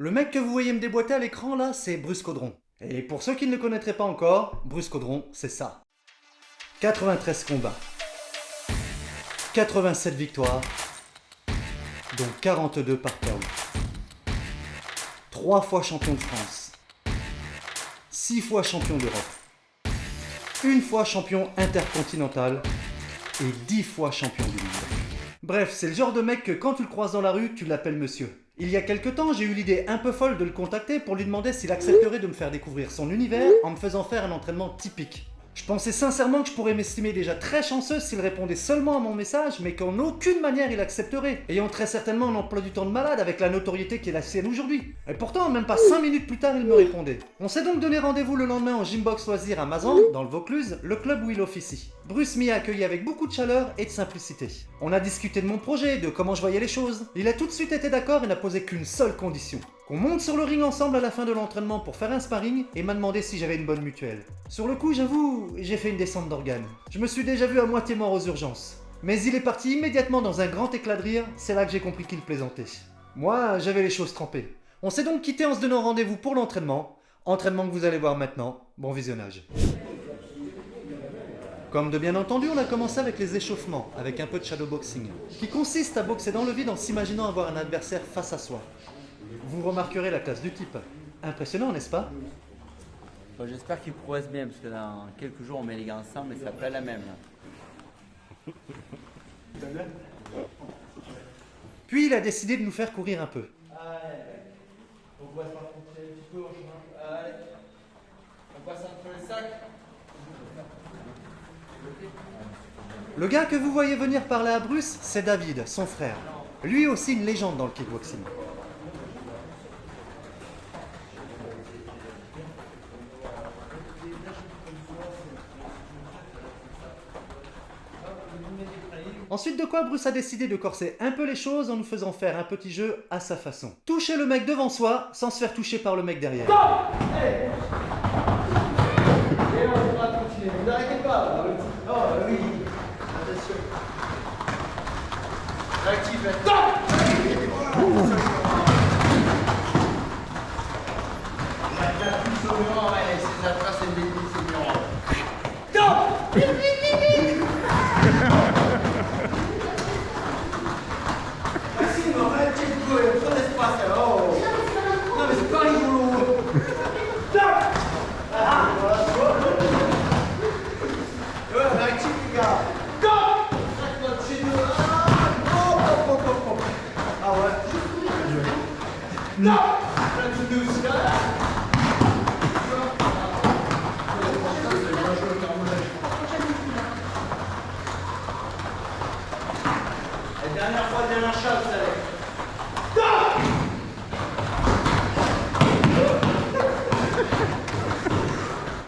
Le mec que vous voyez me déboîter à l'écran là, c'est Bruce Caudron. Et pour ceux qui ne le connaîtraient pas encore, Bruce Caudron, c'est ça. 93 combats, 87 victoires, dont 42 par KO. 3 fois champion de France, 6 fois champion d'Europe, 1 fois champion intercontinental et 10 fois champion du monde. Bref, c'est le genre de mec que quand tu le croises dans la rue, tu l'appelles monsieur. Il y a quelques temps, j'ai eu l'idée un peu folle de le contacter pour lui demander s'il accepterait de me faire découvrir son univers en me faisant faire un entraînement typique. Je pensais sincèrement que je pourrais m'estimer déjà très chanceuse s'il répondait seulement à mon message, mais qu'en aucune manière il accepterait, ayant très certainement un emploi du temps de malade avec la notoriété qui est la sienne aujourd'hui. Et pourtant, même pas 5 minutes plus tard, il me répondait. On s'est donc donné rendez-vous le lendemain en Gymbox Loisirs à Mazan, dans le Vaucluse, le club où il officie. Bruce m'y a accueilli avec beaucoup de chaleur et de simplicité. On a discuté de mon projet, de comment je voyais les choses. Il a tout de suite été d'accord et n'a posé qu'une seule condition. Qu'on monte sur le ring ensemble à la fin de l'entraînement pour faire un sparring et m'a demandé si j'avais une bonne mutuelle. Sur le coup, j'avoue, j'ai fait une descente d'organes. Je me suis déjà vu à moitié mort aux urgences. Mais il est parti immédiatement dans un grand éclat de rire, c'est là que j'ai compris qu'il plaisantait. Moi, j'avais les choses trempées. On s'est donc quitté en se donnant rendez-vous pour l'entraînement. Entraînement que vous allez voir maintenant. Bon visionnage. Comme de bien entendu, on a commencé avec les échauffements, avec un peu de shadowboxing, qui consiste à boxer dans le vide en s'imaginant avoir un adversaire face à soi. Vous remarquerez la classe du type. Impressionnant, n'est-ce pas? Bon, j'espère qu'il progresse bien, parce que dans quelques jours, on met les gars ensemble et ça plaît la même. Là. Puis il a décidé de nous faire courir un peu. Allez, on passe par un petit peu, allez, on passe entre les sacs. Le gars que vous voyez venir parler à Bruce, c'est David, son frère. Lui aussi une légende dans le kickboxing. Ensuite de quoi Bruce a décidé de corser un peu les choses en nous faisant faire un petit jeu à sa façon. Toucher le mec devant soi sans se faire toucher par le mec derrière. Hey. Et on va continuer. Ne vous arrêtez pas. Oh oui. Attention. Active. Ces attraces, c'est une définition du rang. Non! La dernière fois, dernière chance,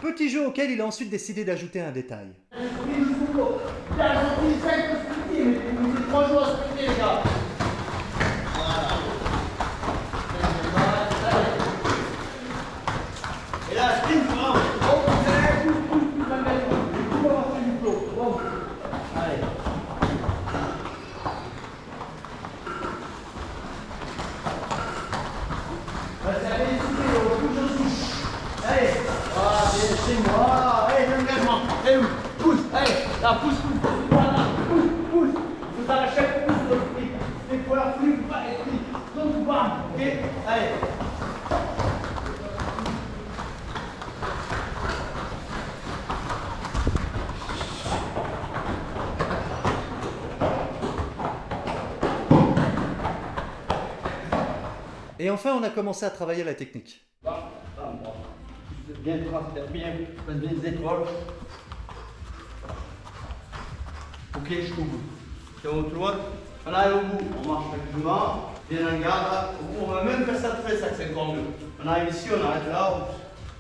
Petit jeu auquel il a ensuite décidé d'ajouter un détail. c'est 3 jours à sprinter, les gars. Et là, sprint, bravo. Allez. Allez, bouge en souche. Allez. Ah, c'est moi. Allez, l'engagement. Allez, pousse. Allez, là, pousse. Voilà, pousse. Vous arrachez, pousse le sprint. C'est pour la flux, pas et sprint. Donc, bam. Ok. Allez. Et enfin, on a commencé à travailler la technique. Bien transfert, bien, passe bien les épaules. Ok, je couvre. C'est au tour. On arrive au bout, on marche tranquillement, bien en garde. Au bout, on va même faire ça très sac, c'est encore mieux. On arrive ici, on arrête là.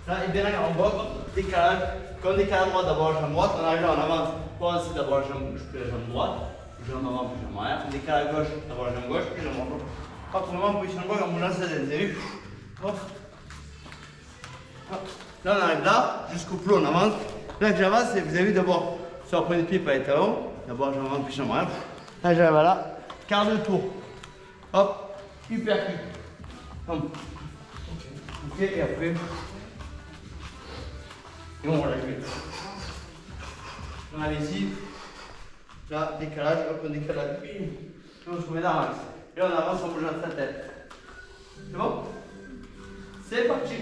Là, et bien en bas, décalage. Quand on décale à droite, d'abord la jambe droite, on arrive là, on avance. Pour avancer d'abord la jambe, je fais la jambe droite, jambe avant, puis jambe arrière. On décale à gauche, d'abord la jambe gauche, puis jambe droite. Hop, on va en position gauche, on lance la tête, vous avez vu? Hop. Hop. Là, on arrive là, jusqu'au plot, on avance. Là que j'avance, vous avez vu d'abord, sur le point de pied, pas les talons. D'abord, j'en avance, puis j'en arrive. Là, j'arrive là, quart de tour. Hop, hyper quick. Hop. Ok, et après. Et on relâche. On arrive ici. Là, décalage, hop, on décalage. Et on se met dans l'axe. Et on avance en bougeant sa tête. C'est bon? C'est parti.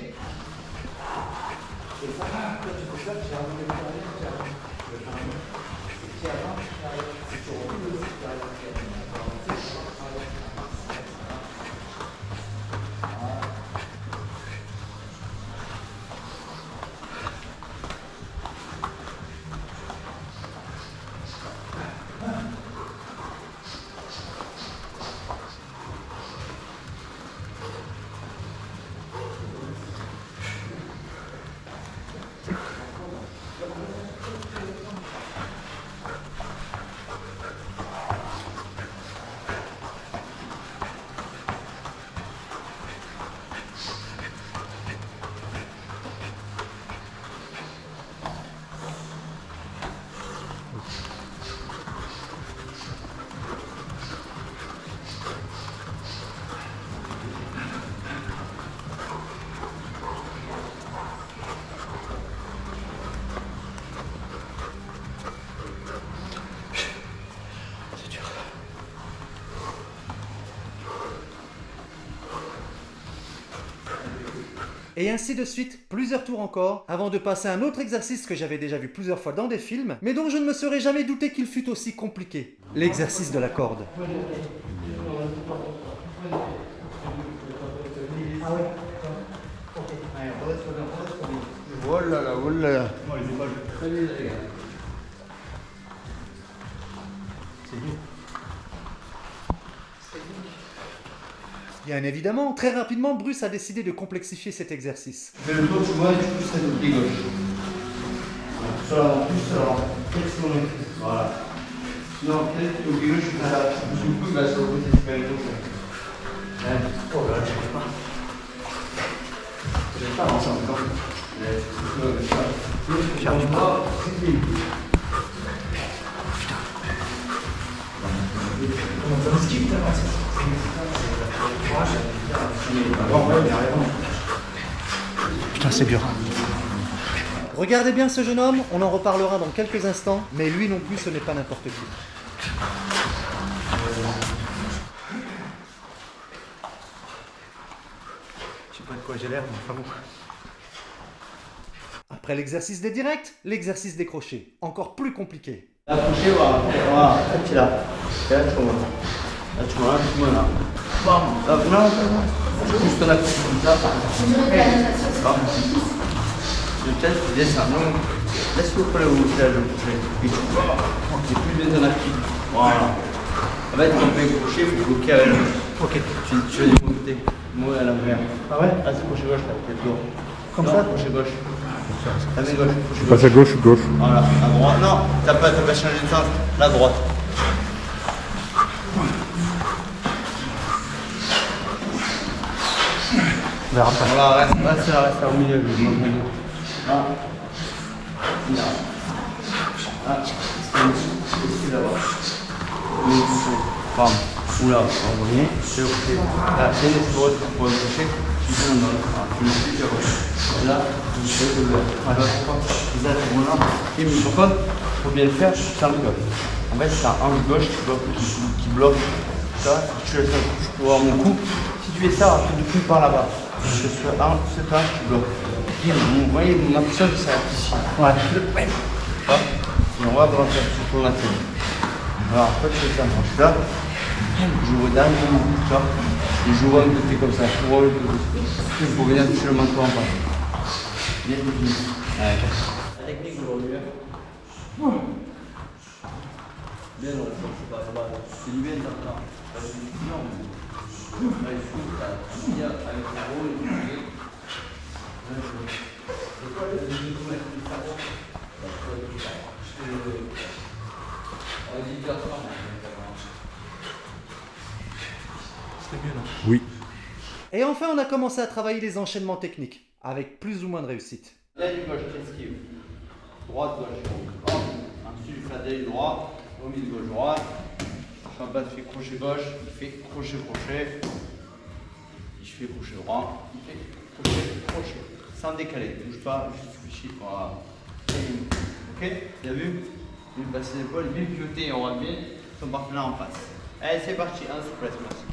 Et ainsi de suite, plusieurs tours encore, avant de passer à un autre exercice que j'avais déjà vu plusieurs fois dans des films, mais dont je ne me serais jamais douté qu'il fût aussi compliqué. L'exercice de la corde. Oh là là, oh là là. Bien évidemment, très rapidement, Bruce a décidé de complexifier cet exercice. Fais le tour, tu vois, et tu pousses avec le pied gauche. Sur l'avant, plus sur l'avant. Voilà. Sinon, peut-être au pied gauche, tu pousses le coup, il va sur le côté, tu fais le tour. Oh là, je sais pas. Je vais pas avancer encore. J'arrive pas. Comment ça se quitte, Putain, c'est dur. Regardez bien ce jeune homme, on en reparlera dans quelques instants, mais lui non plus ce n'est pas n'importe qui. Je sais pas de quoi j'ai l'air, mais enfin bon. Après l'exercice des directs, l'exercice des crochets, encore plus compliqué. Là, couché, voilà, tu es là. Là, tu vois. Là, tu vois, là, tu vois, là. Bam. Là, non, je pousse ton appui comme ça. Bam. Je tiens, tu descends. Laisse-le pour le crochet. Puis tu vois, tu plus bien ton appui. Voilà. En fait, quand on fait un crochet, il faut bloquer avec le. Ok. Tu veux démonter. Moi, à l'envers. Ah ouais? Ah, c'est crochet gauche, là, peut-être gauche. Comme ça? Crochet gauche. La main gauche, crochet gauche. Passe à gauche, gauche. Voilà, à droite. Non, t'as pas changé de sens. La droite. Voilà, reste au milieu. Là. Là. Ah, c'est là-bas. Bam. Oula, vous voyez, c'est ok. Là, c'est une droite pour le coucher. Tu viens dans l'autre. Tu me suis sur là, tu fais le vert. Voilà, vous êtes bon là. Et mais par contre, il faut bien le faire sans le gauche. En fait, c'est un hanche gauche qui bloque ça. Tu laisses je peux voir mon cou. Si tu fais ça, tu ne plus par là-bas. Je suis un, c'est un, tu bloques. Vous voyez, ma personne, c'est ici. Ouais. Et on va brancher sur ton latéral. Alors, en fait, je fais ça. Je suis là. Je vois derrière mon cou, tu vois. Et je vois un côté comme ça. Je vois le côté. Pour venir toucher le menton en bas. Bien défini. Ouais. La technique aujourd'hui. Bien, non, c'est pas mal. C'est du bien, ça. Non, mais il faut que tu avec le rôle et tu c'est quoi le mettre du savon? C'était mieux, non? Oui. Et enfin, on a commencé à travailler les enchaînements techniques, avec plus ou moins de réussite. L'aile gauche, esquive. Droite, gauche. Ensuite, je fais la l'aile droite, au milieu gauche, droite. En bas, je fais crochet gauche, il fait crochet, crochet. Je fais crochet droit, il fait Ok, crochet. Sans décaler. Bouge pas, juste fléchis. Voilà. Ok, bien vu? Bien passer l'épaule, bien pivoter, on voit bien son partenaire en face. Allez, c'est parti, en souplesse, merci.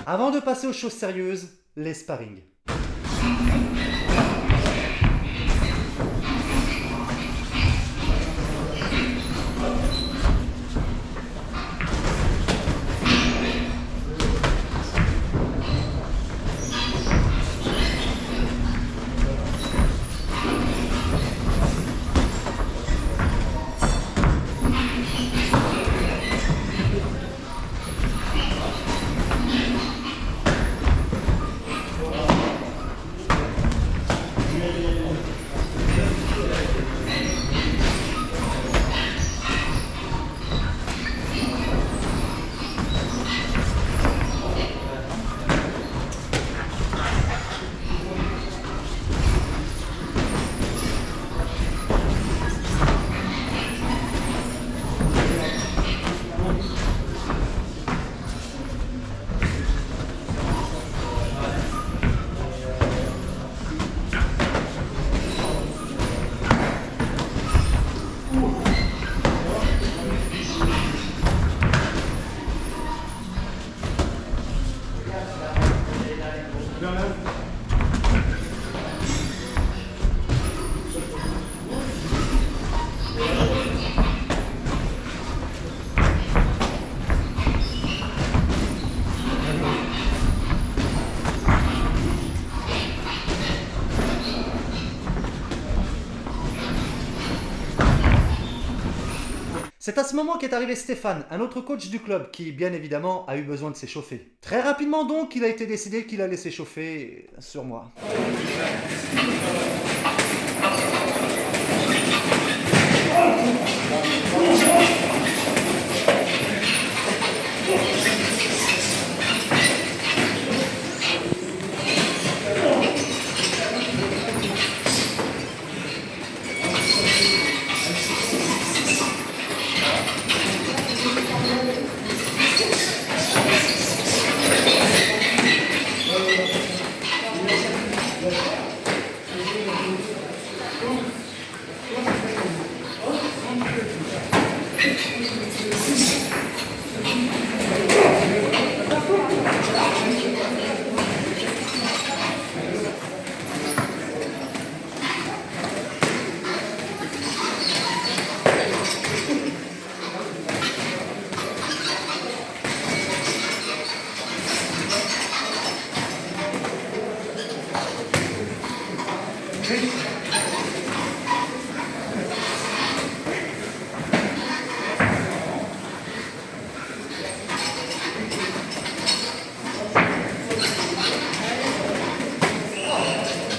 Avant de passer aux choses sérieuses, les sparring. C'est à ce moment qu'est arrivé Stéphane, un autre coach du club, qui bien évidemment a eu besoin de s'échauffer. Très rapidement donc, il a été décidé qu'il allait s'échauffer sur moi.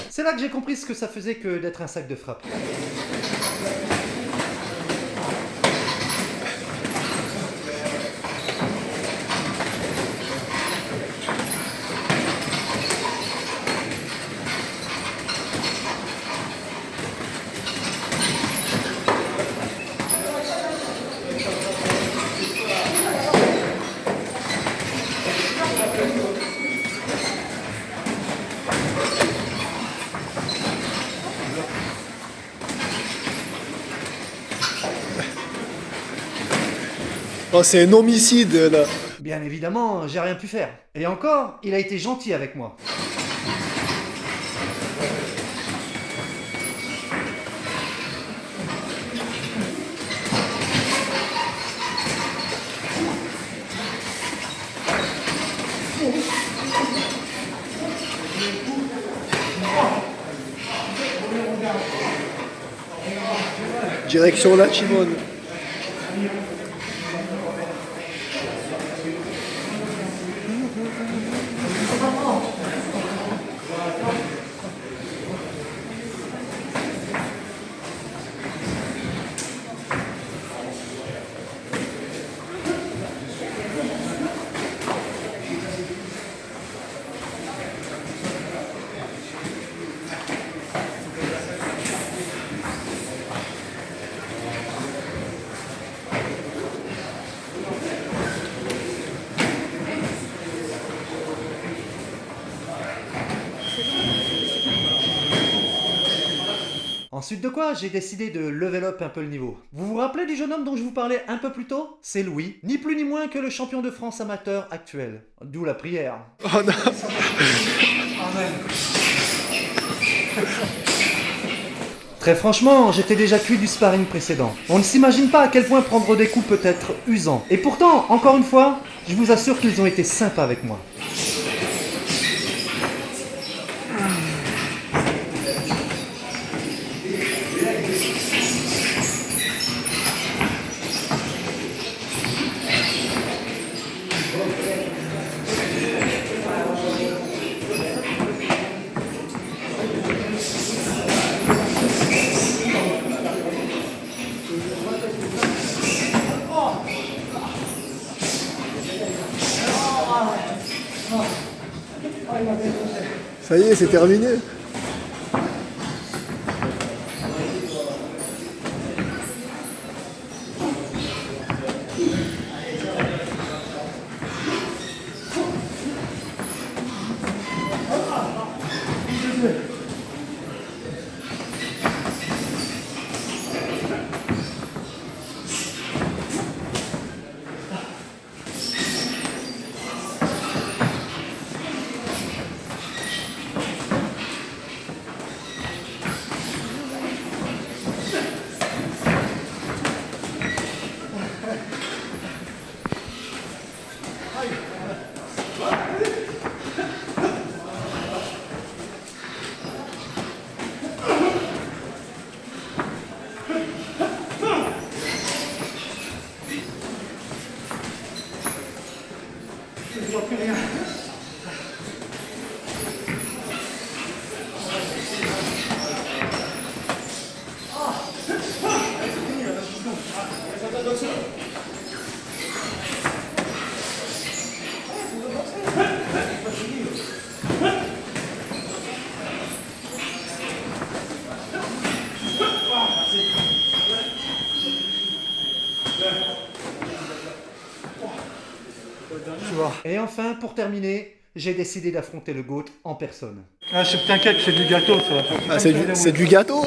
C'est là que j'ai compris ce que ça faisait que d'être un sac de frappe. Oh, c'est un homicide là. Bien évidemment, j'ai rien pu faire. Et encore, il a été gentil avec moi. Direction la Chimone. Ensuite de quoi, j'ai décidé de level up un peu le niveau. Vous vous rappelez du jeune homme dont je vous parlais un peu plus tôt? C'est Louis, ni plus ni moins que le champion de France amateur actuel. D'où la prière. Oh non. Très franchement, j'étais déjà cuit du sparring précédent. On ne s'imagine pas à quel point prendre des coups peut être usant. Et pourtant, encore une fois, je vous assure qu'ils ont été sympas avec moi. Ça y est, c'est terminé. Et enfin, pour terminer, j'ai décidé d'affronter le GOAT en personne. Ah, t'inquiète, c'est du gâteau, ça. Ah, c'est du gâteau.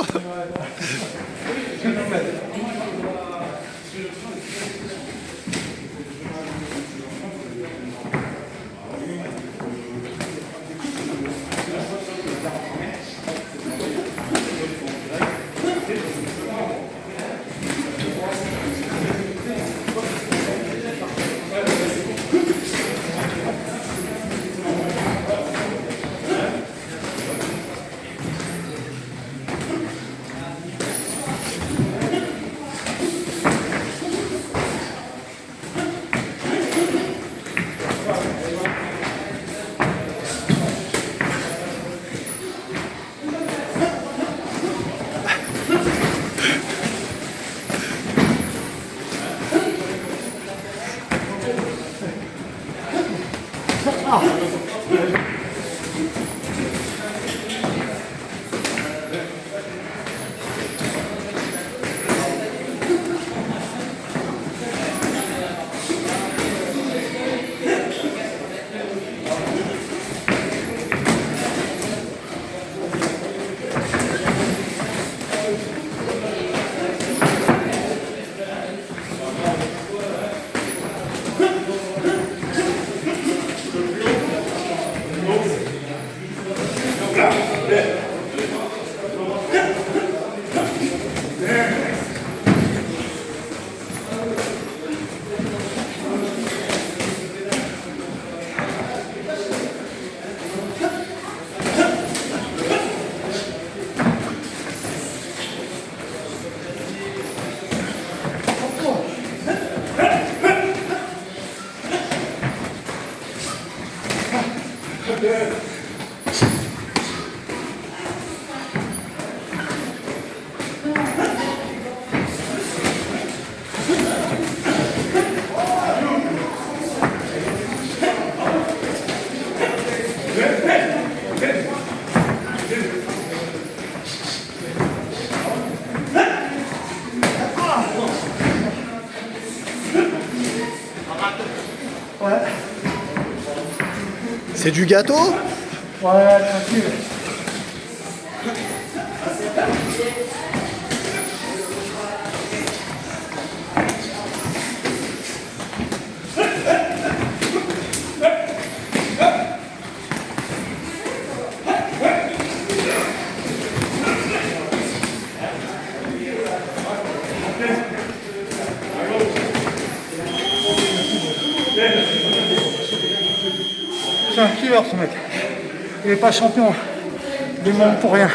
C'est du gâteau? Ouais, tranquille. C'est un killer ce mec. Il est pas champion du monde pour rien.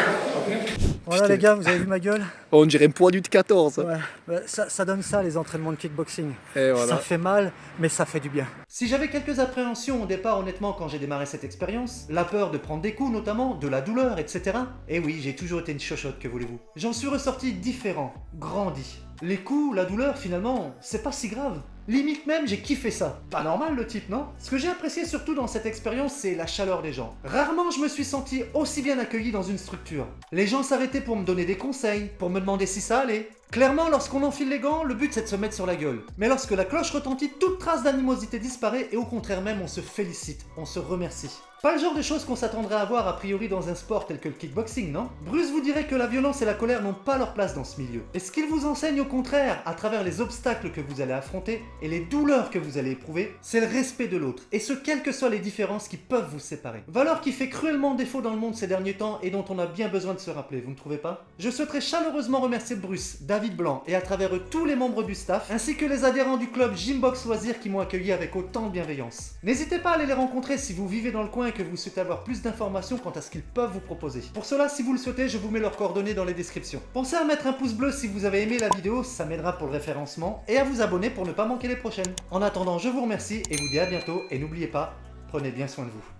Voilà Putain. les gars, vous avez vu ma gueule? Oh, on dirait un poilu de 14. Ouais, bah, ça donne ça les entraînements de kickboxing. Et voilà. Ça fait mal, mais ça fait du bien. Si j'avais quelques appréhensions au départ, honnêtement, quand j'ai démarré cette expérience, la peur de prendre des coups notamment, de la douleur, etc. Et oui, j'ai toujours été une chochotte, que voulez-vous. J'en suis ressorti différent, grandi. Les coups, la douleur, finalement, c'est pas si grave. Limite même, j'ai kiffé ça. Pas normal le type, non? Ce que j'ai apprécié surtout dans cette expérience, c'est la chaleur des gens. Rarement je me suis senti aussi bien accueilli dans une structure. Les gens s'arrêtaient pour me donner des conseils, pour me demander si ça allait. Clairement, lorsqu'on enfile les gants, le but c'est de se mettre sur la gueule. Mais lorsque la cloche retentit, toute trace d'animosité disparaît et au contraire même, on se félicite, on se remercie. Pas le genre de choses qu'on s'attendrait à voir a priori dans un sport tel que le kickboxing, non? Bruce vous dirait que la violence et la colère n'ont pas leur place dans ce milieu. Et ce qu'il vous enseigne au contraire, à travers les obstacles que vous allez affronter et les douleurs que vous allez éprouver, c'est le respect de l'autre, et ce quelles que soient les différences qui peuvent vous séparer. Valeur qui fait cruellement défaut dans le monde ces derniers temps et dont on a bien besoin de se rappeler, vous ne trouvez pas? Je souhaiterais chaleureusement remercier Bruce, David Blanc et à travers eux tous les membres du staff, ainsi que les adhérents du club Gymbox Loisirs qui m'ont accueilli avec autant de bienveillance. N'hésitez pas à aller les rencontrer si vous vivez dans le coin et que vous souhaitez avoir plus d'informations quant à ce qu'ils peuvent vous proposer. Pour cela, si vous le souhaitez, je vous mets leurs coordonnées dans les descriptions. Pensez à mettre un pouce bleu si vous avez aimé la vidéo, ça m'aidera pour le référencement, et à vous abonner pour ne pas manquer les prochaines. En attendant, je vous remercie et vous dis à bientôt, et n'oubliez pas, prenez bien soin de vous.